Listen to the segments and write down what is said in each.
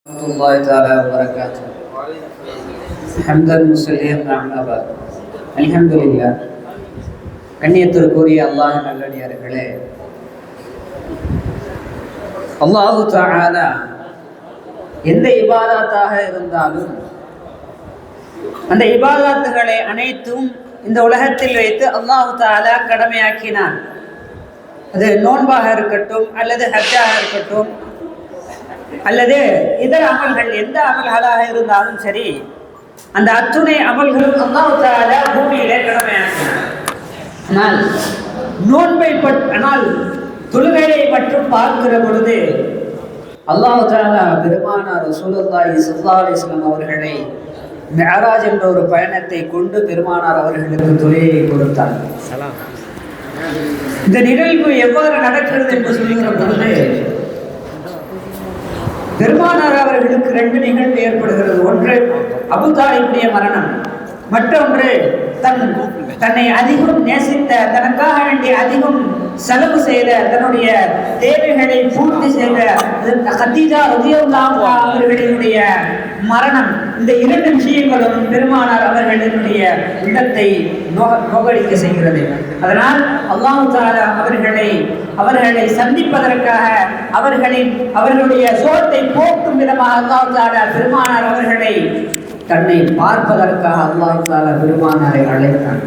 ورحمة الله تعالى وبركاته. حمدا مسلما أما بعد. الحمد لله. கண்ணியத்திற்குரிய அல்லாஹ் நல்லடியார்களே, அல்லாஹ் தஆலா எந்த இபாதத்தாக இருந்தாலும் அந்த இபாதத்துகளை அனைத்தும் இந்த உலகத்தில் வைத்து அல்லாஹ் தஆலா கடமையாக்கினான். அது நோன்பாக இருக்கட்டும், அல்லது ஹஜ்ஜாக இருக்கட்டும், அல்லது இதர அமல்கள், எந்த அமல்களாக இருந்தாலும் சரி, அந்த அத்துணை அமல்களும் அல்லாஹ் தஆலா பூமியிலே கடமையாக்கினான். ஆனால் தொழுகையை மட்டும் பார்க்கிற பொழுது அல்லாஹ் தஆலா பெருமானார் ரசூலுல்லாஹி ஸல்லல்லாஹு அலைஹி வஸல்லம் அவர்களை மிஅராஜ் என்ற ஒரு பயணத்தை கொண்டு பெருமானார் அவர்களுக்கு தொழுகையை கொடுத்தார். இந்த நிகழ்வு எவ்வாறு நடக்கிறது என்று சொல்லுகிற பொழுது பெருமானார் அவர்களுக்கு ரெண்டு நிகழ்வு ஏற்படுகிறது. ஒன்று அபூ தாலிபுடைய மரணம், மற்றொன்று தன்னை அதிகம் நேசித்த, தனக்காக வேண்டிய அதிகம் செலவு செய்த, தன்னுடைய தேவைகளை பூர்த்தி செய்த கதீஜா ரலியல்லாஹு அன்ஹா அவர்களுடைய மரணம். இந்த இரண்டு விஷயங்களும் பெருமானார் அவர்களுடைய உள்ளத்தை நோகடிக்க செய்கிறது. அதனால் அல்லாஹ் தஆலா அவர்களை சந்திப்பதற்காக, அவர்களுடைய சோகத்தை போக்கும் விதமாக அல்லாஹ் தஆலா பெருமானார் அவர்களை தன்னை பார்ப்பதற்காக அல்லாஹ் தஆலா பெருமானாரை அழைத்தார்.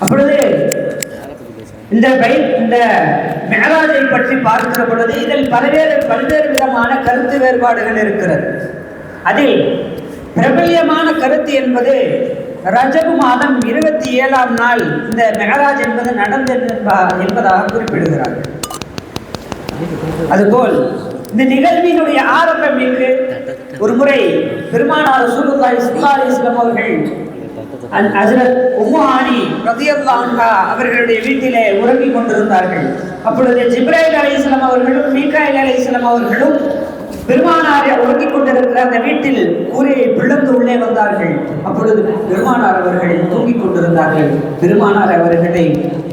அப்பொழுது இந்த மிஅராஜை பற்றி பார்க்கிற பொழுது இதில் பல்வேறு விதமான கருத்து வேறுபாடுகள் இருக்கிறது. அதில் பிரபல்யமான கருத்து என்பது ரஜபு மாதம் 27ஆம் நாள் இந்த மிஅராஜ் என்பது நடந்தது என்பதாக குறிப்பிடுகிறார். அதுபோல் இந்த நிகழ்வினுடைய ஆரம்பம் எங்கு? ஒரு முறை பெருமானார் ரசூலுல்லாஹி ஸல்லல்லாஹு அலைஹி வஸல்லம் அவர்கள் ஹஜ்ரத் உம்மு ஹானி ரலியல்லாஹு அன்ஹா அவர்களுடைய வீட்டிலே உறங்கிக் கொண்டிருந்தார்கள். அப்பொழுது ஜிப்ரீல் அலைஹிஸ்ஸலாம் அவர்களும் மீகாயில் அலைஹிஸ்ஸலாம் அவர்களும் பெருமானாரை உறங்கிக் கொண்டிருக்கிற அந்த வீட்டில் கூரையை பிளந்து உள்ளே வந்தார்கள். அப்பொழுது பெருமானார் அவர்கள் தூங்கிக் கொண்டிருந்தார்கள். பெருமானார் அவர்களை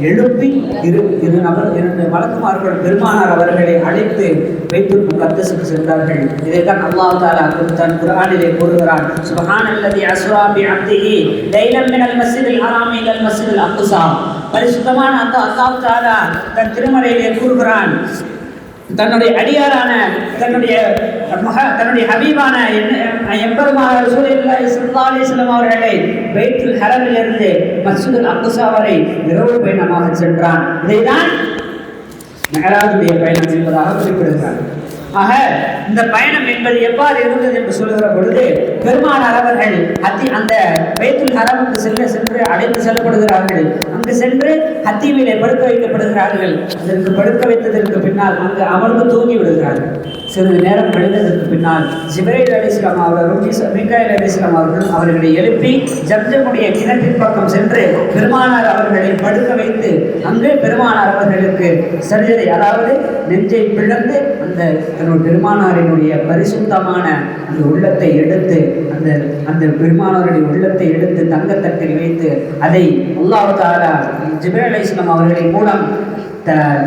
எழுப்பி இரண்டு மலக்குமார்கள் பெருமானார் அவர்களை அழைத்து பைத்துல் முகத்தஸுக்கு சென்றார்கள். இதைத்தான் அல்லாஹ் தஆலா தன் குர்ஆனிலே கூறுகிறான், சுப்ஹானல்லதி அஸ்ரா பிஅப்திஹி லைலம் மினல் மஸ்ஜிதில் ஹராமி இலல் மஸ்ஜிதில் அக்ஸா. பரிசுத்தமான அந்த அல்லாஹ் தஆலா தன் திருமறையிலே கூறுகிறான், தன்னுடைய அடியாரான தன்னுடைய ஹபீபான எம்பெருமானார் ரசூலுல்லாஹி ஸல்லல்லாஹு அலைஹி வஸல்லம் அவர்களை பைத்துல் ஹரமிலிருந்து மஸ்ஜிதுல் அக்ஸா வரை இரவு பயணமாக சென்றான். இதைதான் மிஅராஜுடைய பயணம் என்பதாக குறிப்பிடுகிறார். ஆக இந்த பயணம் என்பது எவ்வாறு இருந்தது என்று சொல்லுகிற பொழுது பெருமானார் அவர்கள் அந்த பைத்துல் ஹரமுக்கு சென்று அழைத்து செல்லப்படுகிறார்கள். அங்கு சென்று ஹத்தீமிலே படுக்க வைக்கப்படுகிறார்கள். அதற்கு படுக்க வைத்ததற்கு பின்னால் அங்கு அமர்ந்து தூங்கி விடுகிறார்கள். சிறிது நேரம் கழிந்ததற்கு பின்னால் ஜிப்ரீல் அலைஹிஸ்ஸலாம் அவர்களும் மீகாயில் அலைஹிஸ்ஸலாம் அவர்களும் அவர்களை எழுப்பி ஜம்ஜமுடைய கிணற்றின் பக்கம் சென்று பெருமானார் அவர்களை படுக்க வைத்து அங்கு பெருமானார் அவர்களுக்கு சர்ஜரி, அதாவது நெஞ்சை பிளந்து அந்த பெருமானாரினுடைய பரிசுத்தமான அந்த உள்ளத்தை எடுத்து அந்த பெருமானாருடைய உள்ளத்தை எடுத்து தங்கத்தட்டில் வைத்து அதை அல்லாஹ் தஆலா ஜிப்ரீல் அலைஹிஸ்ஸலாம் அவர்களின் மூலம்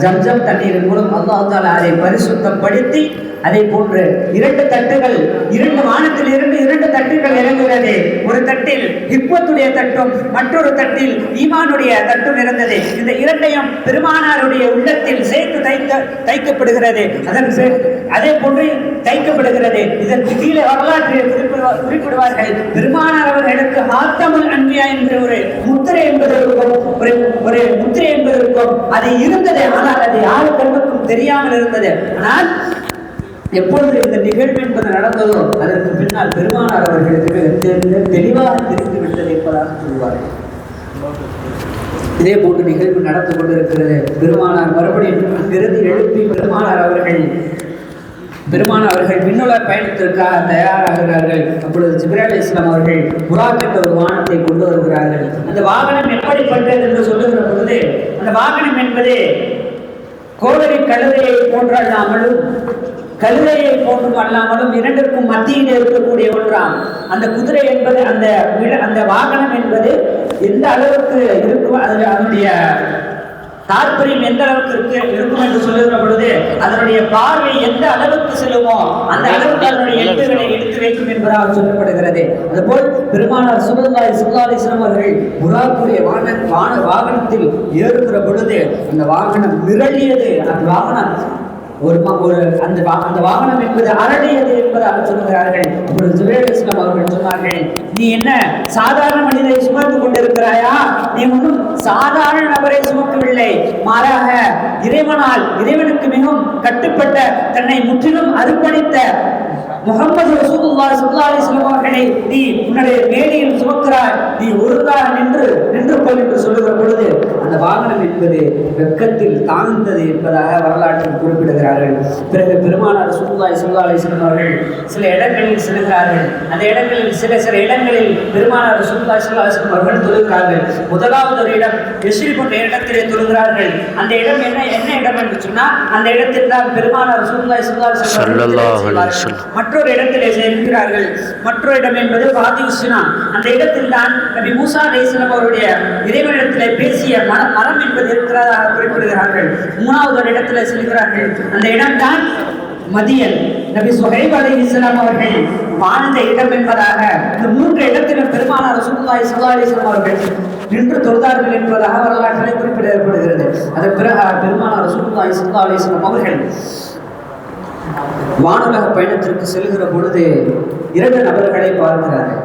ஜம்ஜம் தண்ணீரின் மூலம் அல்லாஹ் தஆலா அதை பரிசுத்தப்படுத்தி, அதை போன்று இரண்டு வானத்தில் இருந்து இரண்டு தட்டுகள் இறங்குகிறது. ஒரு தட்டில் ஹிக்மத்துடைய தட்டும், மற்றொரு தட்டில் ஈமானுடைய தட்டும் இருந்தது. இந்த இரண்டையும் பெருமானாருடைய உள்ளத்தில் சேர்த்து தைக்கப்படுகிறது. அதே போன்று தைக்கப்படுகிறது. இதற்கு கீழே வரலாற்றில் குறிப்பிடுவார்கள், பெருமானார் அவர்களுக்கு ஹாத்தமுல் அன்பியா என்ற ஒரு முத்திரை என்பதற்கும் அது இருந்தது. ஆனால் அது யாரு கண்ணுக்கும் தெரியாமல் இருந்தது. ஆனால் எப்பொழுது இந்த நிகழ்வு என்பது நடந்ததோ அதற்கு பின்னால் பெருமானார் அவர்களுக்கு தெளிவாக தெரிந்துவிட்டது என்பதாக சொல்வார்கள். இதே போன்று நிகழ்வு நடந்து கொண்டிருக்கிறது. பெருமானார் மறுபடியும் அங்கிருந்து எழுப்பி பெருமானார் அவர்கள் விண்ணுல பயணத்திற்காக தயாராகிறார்கள். அப்பொழுது ஜிப்ரீல் அலைஹிஸ்ஸலாம் அவர்கள் புராக் என்ற ஒரு வாகனத்தை கொண்டு வருகிறார்கள். அந்த வாகனம் எப்படிப்பட்டது என்று சொல்லுகிற பொழுது அந்த வாகனம் என்பது கோவரி கழுதையை போன்றும் அல்லாமலும் இரண்டிற்கும் மத்தியில் இருக்கக்கூடிய ஒன்றாம். அந்த குதிரை என்பது அந்த வாகனம் என்பது எந்த அளவுக்கு இருக்கும், அதனுடைய தாற்பயம் எந்த அளவுக்கு இருக்கும் என்று சொல்லுகிற பொழுது அதனுடைய பார்வை எந்த அளவுக்கு செல்லுமோ அந்த அளவுக்கு அதனுடைய எட்டுகளை எடுத்து வைக்கும் என்பதாக சொல்லப்படுகிறது. அதுபோல் பெருமானார் ஸல்லல்லாஹு அலைஹி வஸல்லம் அவர்கள் புறாக்குடைய வாகனத்தில் ஏறுகிற பொழுது அந்த வாகனம் மிரளியது. அந்த வாகனம் அந்த வாகனம் என்பது அரடியது என்பதாக சொல்லுகிறார்கள். இப்பொழுது ஜிப்ரீல் அலைஹிஸ்ஸலாம் அவர்கள் சொன்னார்கள், நீ என்ன சாதாரண மனிதரை சுமந்து கொண்டிருக்கிறாயா? நீ ஒன்றும் சாதாரண நபரை சுமக்கவில்லை, மாறாக இறைவனுக்கு மிகவும் கட்டுப்பட்ட, தன்னை முற்றிலும் அர்ப்பணித்த முஹம்மது ரசூலுல்லாஹி ஸல்லல்லாஹு அலைஹி வஸல்லம் அவர்களை நீ உன்னுடைய மேடையில் சுமக்கிறாய், நீ ஒழுங்காக நின்று கொள் என்று சொல்லுகிற பொழுது அந்த வாகனம் என்பது வெட்கத்தில் தாழ்ந்தது என்பதாக வரலாற்றில் குறிப்பிடுகிறார்கள். பிறகு பெருமானார் ரசூலுல்லாஹி ஸல்லல்லாஹு அலைஹி வஸல்லம் அவர்கள் சில இடங்களில் செல்கிறார்கள். அந்த இடங்களில் சில இடங்களில் பெருமானார் ரசூலுல்லாஹி ஸல்லல்லாஹு அலைஹி வஸல்லம் அவர்கள் தொழுகிறார்கள். முதலாவது ஒரு இடம் யஸ்ரிப் என்ற இடத்திலே தொழுகிறார்கள். அந்த இடம் என்ன இடம் என்று சொன்னால் அந்த இடத்தில் தான் பெருமானார் ரசூலுல்லாஹி ஸல்லல்லாஹு அலைஹி வஸல்லம் மற்றொரு இடத்திலே செல்கிறார்கள். மற்றொரு இடம் என்பது வாதி உஸ்னா. அந்த இடத்தில் தான் நபி மூசா அலைஹிஸ்ஸலாம் அவருடைய இறைவனிடத்திலே பேசிய மரம் என்பது இருக்கிறதாக குறிப்பிடுகிறார்கள். மூணாவது ஒரு இடத்திலே செல்கிறார்கள். அந்த இடம்தான் மதியன், நபி சுஹைப் அலைஹிஸ்ஸலாம் அவர்கள் வாழ்ந்த இடம் என்பதாக இந்த மூன்று இடத்திலும் பெருமானார் ரசூலுல்லாஹி ஸல்லல்லாஹு அலைஹி வஸல்லம் அவர்கள் நின்று தொழுதார்கள் என்பதாக வரலாற்றிலே குறிப்பிடப்படுகிறது. அதன் பிறகு பெருமானார் ரசூலுல்லாஹி ஸல்லல்லாஹு அலைஹி வஸல்லம் அவர்கள் வானுலக பயணத்திற்கு செல்கிற பொழுது 2 நபர்களை பார்க்கிறார்கள்.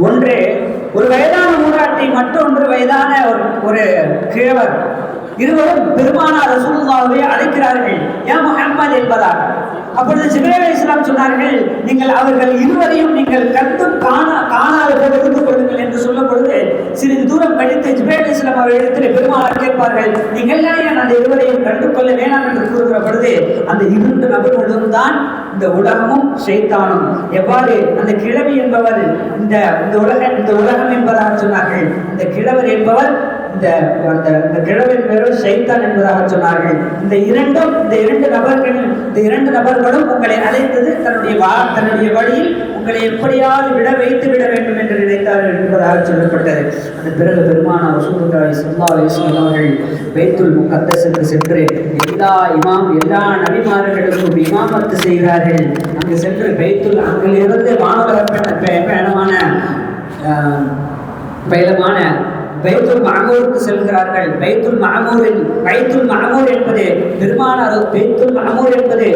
ஒன்று ஒரு வயதான மூதாட்டி, மற்றொன்று வயதான ஒரு கிழவர். இருவரும் பெருமானார் ரசூலுல்லாஹ்வை அழைக்கிறார்கள், யா முஹம்மது என்பதாக. அப்பொழுது ஜிப்ரீல் அலைஹிஸ்ஸலாம் சொன்னார்கள், நீங்கள் அவர்கள் இருவரையும் நீங்கள் கண்டும் காணாத இருந்து கொள்ளுங்கள் என்று சொல்லும் பொழுது சிறிது தூரம் கழித்து ஜிப்ரீல் அலைஹிஸ்ஸலாம் அவர்களிடத்தில் பெருமானார் கேட்பார்கள், நீங்கள் ஏன் அந்த இருவரையும் கண்டு கொள்ள வேண்டாம் என்று கூறுகிற பொழுது அந்த 2 நபர்களும் தான் இந்த உலகமும் ஷைத்தானும். எவ்வாறு அந்த கிழவி என்பவர் இந்த உலகம் என்பதாக சொன்னார்கள், இந்த கிழவர் என்பவர் இந்த கிழவன் பெயர் ஷைத்தான் என்பதாக சொன்னார்கள். இந்த இரண்டு நபர்களும் உங்களை அழைத்தது தன்னுடைய வழியில் உங்களை எப்படியாவது வைத்து விட வேண்டும் என்று நினைத்தார்கள் என்பதாக சொல்லப்பட்டது. அதன் பிறகு பெருமானார் ரசூலுல்லாஹி ஸல்லல்லாஹு அலைஹி வஸல்லம் அவர்கள் பைத்துல் முகத்தஸுக்கு சென்று எல்லா நபிமார்களுக்கும் இமாமத்து செய்கிறார்கள். அங்கு சென்று அங்கிலிருந்து பயணமான பைத்துல் மஅமூருக்கு செல்கிறார்கள். பைத்துல் மஅமூர் என்பது பெருமானார் பைத்துல் மஅமூர் என்பது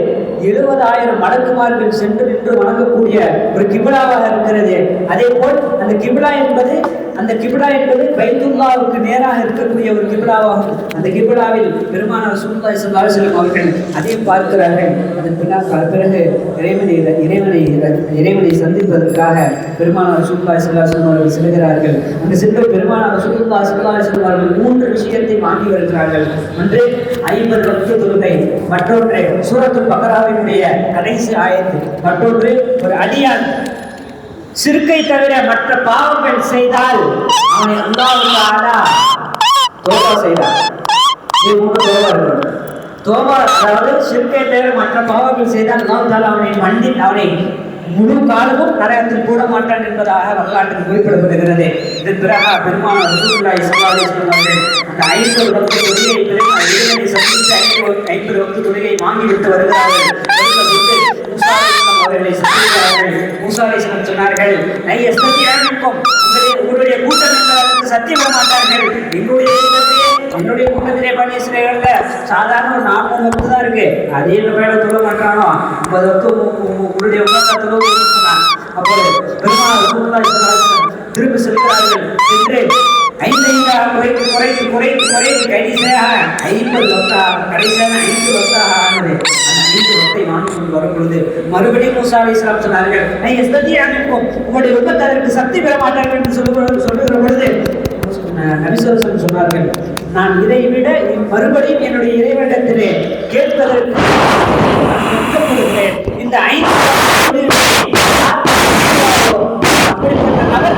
70,000 மலக்குமார்கள் சென்று நின்று வணங்கக்கூடிய ஒரு கிப்லாவாக இருக்கிறது. அதே போல் அந்த கிப்லா என்பது பைத்துல்லாவுக்கு நேராக இருக்கக்கூடிய ஒரு கிப்லாவாகும். அந்த கிப்லாவில் பெருமானார் ரசூலுல்லாஹி ஸல்லல்லாஹு அலைஹி வஸல்லம் அவர்கள் அதையும் பார்க்கிறார்கள். அதன் பிறகு இறைவனை சந்திப்பதற்காக பெருமானார் ரசூலுல்லாஹி ஸல்லல்லாஹு அலைஹி வஸல்லம் அவர்கள் செல்கிறார்கள். அங்கு சென்று பெருமானார் ரசூலுல்லாஹி ஸல்லல்லாஹு அலைஹி வஸல்லம் அவர்கள் 3 விஷயத்தை வாங்கி வருகிறார்கள். ஒன்று 50 வக்து தொழுகை, மற்றொன்று சூரத்துல் பக்ராவினுடைய கடைசி ஆயத்து, மற்றொன்று ஒரு அடியான் சிறுக்கை தவிர மற்ற பாவங்கள் செய்தால் அவனை அல்லாஹ் தஆலா தௌபா செய்தார். தௌபா அதாவது சிறுக்கை தவிர மற்ற பாவங்கள் செய்தால் அல்லாஹ் தஆலா அவனை முழு காலமும் நரகத்தில் போட மாட்டான் என்பதாக வரலாற்றில் குறிப்பிடப்படுகிறது. இதன் பிறகு பெருமானார் ரசூலுல்லாஹி ஸல்லல்லாஹு அலைஹி வஸல்லம் அவர்கள் அந்த 50 வக்து தொழுகையை இறைவனை சந்தித்து 50 வக்து தொழுகையை வாங்கிவிட்டு வருகிறார்கள். அவர்களை சந்திக்கிறார்கள். மூசா அலைஹிஸ்ஸலாம் சொன்னார்கள், உங்களுடைய கூட்டம் அதற்கு சத்தியம் விட மாட்டார்கள். என்னுடைய கூட்டத்திலே பணி செய்யறதுல சாதாரண ஒரு 4 வக்து தான் இருக்கு, அதே வேலை தொழ மாட்டானோ 50 வக்து உங்களுடைய உலகத்தில் சொன்னான். அப்போது பெருமானார் ரசூலுல்லாஹி ஸல்லல்லாஹு அலைஹி வஸல்லம் திரும்பி செல்கிறார்கள். என்று 5 குறைத்து கடைசியாக 50 வக்தாக கடைசியான 5 வக்தாக ஆனது. அந்த 5 வக்தை வாங்கி கொண்டு வரும் பொழுது மறுபடியும் மூசா அலைஹிஸ்ஸலாம் சொன்னார்கள், உங்களுடைய உம்மத்தாருக்கு சக்தி பெற மாட்டார்கள் என்று சொல்லுகிற பொழுது நபி ஸல்லல்லாஹு அலைஹி வஸல்லம் சொன்னார்கள், நான் இதை விட மறுபடியும் என்னுடைய இறைவனிடத்திலே கேட்பதற்கு இந்த 5 அப்படிப்பட்ட நபர்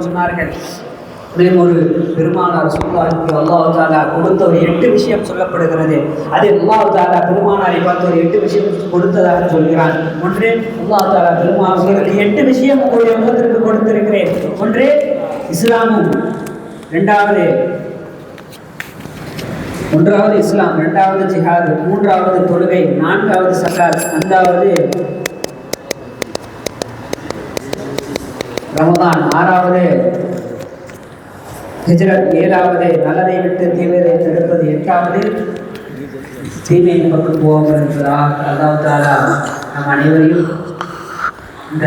சொன்னார்கள். ஒரு பெருமானார் ரசூலுல்லாஹிக்கு அல்லாஹ் தஆலா கொடுத்த ஒரு 8 விஷயம் சொல்லப்படுகிறது. அதில் அல்லாஹ் தஆலா பெருமானாரை பார்த்து ஒரு 8 விஷயம் கொடுத்ததாக சொல்கிறான். ஒன்று, அல்லாஹ் தஆலா பெருமானாருக்கு 8 விஷயம் உங்களுடைய உம்மத்திற்கு கொடுத்திருக்கிறேன். ஒன்று, இஸ்லாமும் ஒன்றாவது இஸ்லாம், இரண்டாவது ஜிஹாது, மூன்றாவது தொழுகை, நான்காவது சக்காத், ஐந்தாவது ரமதான், ஆறாவது ஹிஜ்ரத், ஏழாவது நல்லதை விட்டு தீமையை தடுப்பது, எட்டாவது தீமையின் பக்கம் போவாமல் என்பதால் அல்லாஹ் தஆலா நம் அனைவரையும் இந்த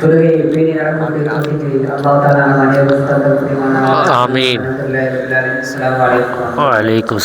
தொழுகையை பேணி நடக்கக்கூடிய அல்லாஹ் தஆலா நம் அனைவரும் தந்தல் புரிவானாக. ஆமீன். அஸ்ஸலாமு அலைக்கும்.